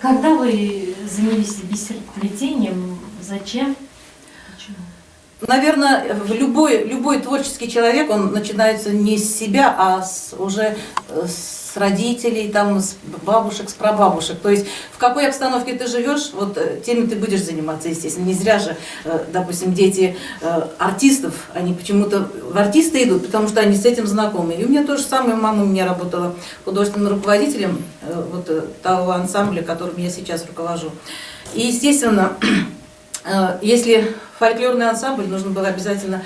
Когда вы занялись бисероплетением? Зачем? Почему? Наверное, любой творческий человек, он начинается не с себя, а уже с родителей, там, с бабушек, с прабабушек. То есть в какой обстановке ты живешь, вот тем ты будешь заниматься, естественно. Не зря же, допустим, дети артистов, они почему-то в артисты идут, потому что они с этим знакомы. И у меня то же самое, мама у меня работала художественным руководителем вот того ансамбля, которым я сейчас руковожу. И, естественно, если фольклорный ансамбль, нужно было обязательно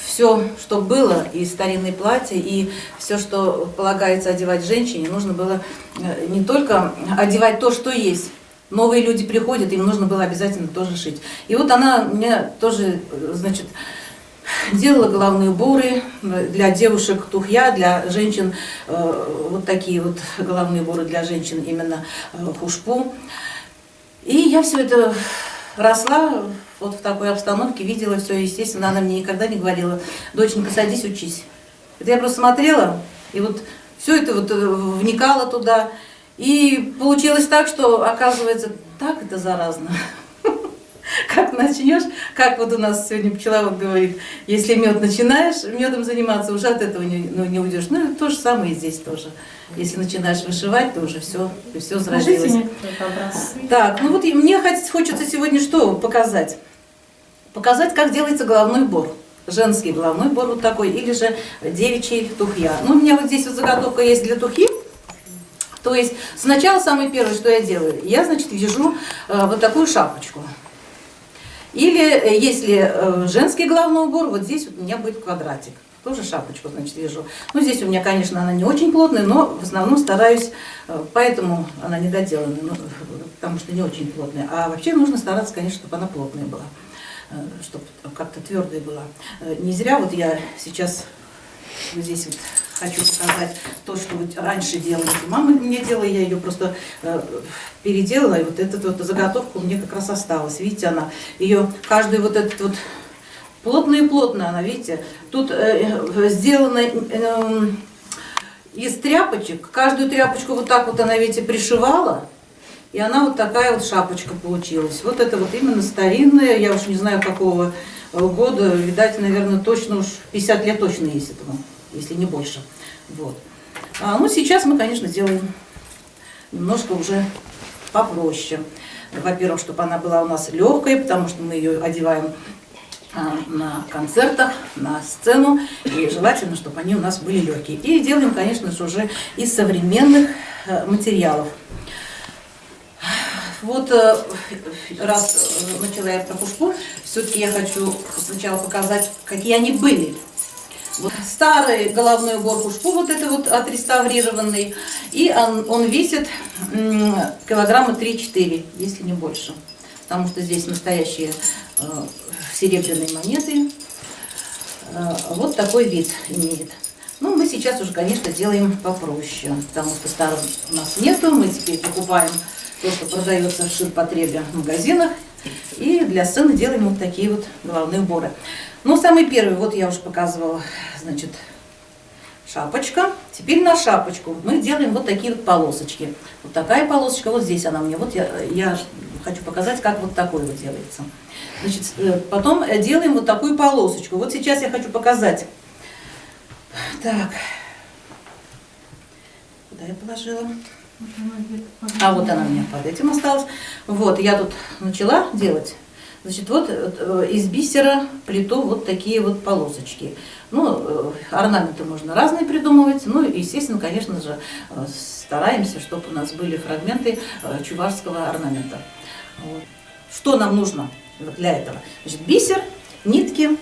все, что было, и старинные платья, и все, что полагается одевать женщине, нужно было не только одевать то, что есть. Новые люди приходят, им нужно было обязательно тоже шить. И вот она мне тоже, значит, делала головные уборы для девушек тухья, для женщин вот такие вот головные уборы для женщин, именно хушпу. И я все это росла вот в такой обстановке, видела все, естественно, она мне никогда не говорила: доченька, садись, учись. Это я просто смотрела, и вот все это вот вникала туда. И получилось так, что, оказывается, так это заразно. Как начнешь, как вот у нас сегодня пчеловод говорит, если мед начинаешь медом заниматься, уже от этого не уйдешь. Ну и то же самое и здесь тоже. Если начинаешь вышивать, то уже все зародилось. Так, ну вот мне хочется сегодня что показать? Показать, как делается головной убор. Женский головной убор вот такой, или же девичий тухья. Ну, у меня вот здесь вот заготовка есть для тухи. То есть сначала самое первое, что я делаю, я, значит, вяжу вот такую шапочку. Или если женский головной убор, вот здесь вот у меня будет квадратик. Тоже шапочку, значит, вяжу. Ну, здесь у меня, конечно, она не очень плотная, но в основном стараюсь, поэтому она недоделанная, ну, потому что не очень плотная. А вообще нужно стараться, конечно, чтобы она плотная была, чтобы как-то твердая была. Не зря вот я сейчас вот здесь вот хочу показать то, что вот раньше делала мама мне делала, я ее просто переделала, и вот эта вот заготовка у меня как раз осталась. Видите, она, ее каждый вот этот вот плотно она, видите, тут сделано из тряпочек, каждую тряпочку вот так вот она, видите, пришивала, и она вот такая вот шапочка получилась. Вот это вот именно старинная, я уж не знаю какого года, видать, наверное, точно уж 50 лет точно есть этому, если не больше. Вот. Ну, сейчас мы, конечно, сделаем немножко уже попроще. Во-первых, чтобы она была у нас легкой, потому что мы ее одеваем на концертах, на сцену, и желательно, чтобы они у нас были легкие. И делаем, конечно же, уже из современных материалов. Вот раз начала я про хушпу, все-таки я хочу сначала показать, какие они были. Вот старый головной убор хушпу, вот это вот отреставрированный, и он весит килограмма 3-4, если не больше. Потому что здесь настоящие серебряные монеты. Вот такой вид имеет. Ну, мы сейчас уже, конечно, делаем попроще, потому что старого у нас нету. Мы теперь покупаем то, что продается в ширпотребе в магазинах. И для сцены делаем вот такие вот головные уборы. Ну, самый первый, вот я уже показывала, значит, шапочка. Теперь на шапочку мы делаем вот такие вот полосочки. Вот такая полосочка, вот здесь она мне. Вот я хочу показать, как вот такой вот делается. Значит, потом делаем вот такую полосочку. Вот сейчас я хочу показать. Так, куда я положила? А вот она у меня под этим осталась. Вот, я тут начала делать. Значит, вот из бисера плету вот такие вот полосочки. Ну, орнаменты можно разные придумывать. Ну, естественно, конечно же, стараемся, чтобы у нас были фрагменты чувашского орнамента. Вот. Что нам нужно для этого? Значит, бисер, нитки,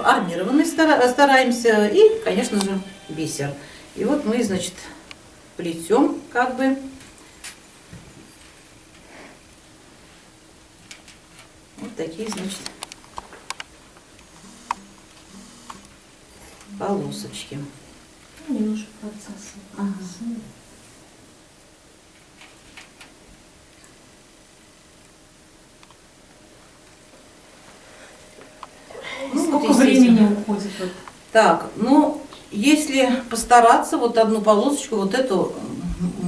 армированный стараемся и, конечно же, бисер. И вот мы, значит, плетем как бы вот такие, значит, полосочки. Немножко процесса. Ага. Сколько вот времени уходит? Так, ну, если постараться, вот одну полосочку, вот эту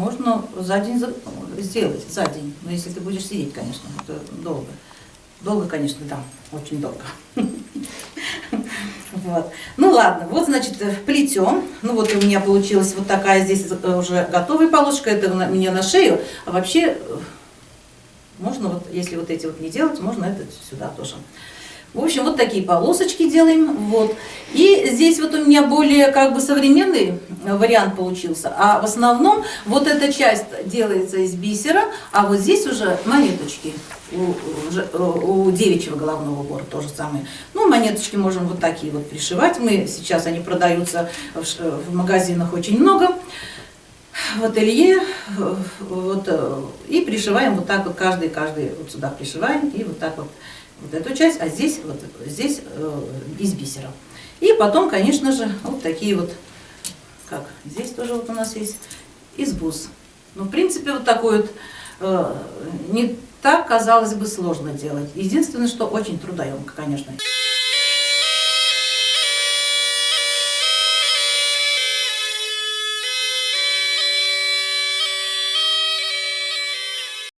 можно за день сделать, за день. Но если ты будешь сидеть, конечно, это долго. Долго, конечно, да, очень долго. Вот. Ну ладно, вот, значит, плетем. Ну вот у меня получилась вот такая здесь уже готовая полосочка, это у меня на шею. А вообще, можно вот, если вот эти вот не делать, можно это сюда тоже. В общем, вот такие полосочки делаем. Вот. И здесь вот у меня более как бы современный вариант получился. А в основном вот эта часть делается из бисера, а вот здесь уже монеточки. У девичьего головного убора то же самое. Ну, монеточки можем вот такие вот пришивать. Сейчас они продаются в магазинах очень много. В ателье. Вот, и пришиваем вот так вот, каждый вот сюда пришиваем. И вот так вот эту часть, а здесь, вот здесь из бисера. И потом, конечно же, вот такие вот, как здесь тоже вот у нас есть, из бус. Ну, в принципе, вот такой вот, не так, казалось бы, сложно делать. Единственное, что очень трудоемко, конечно.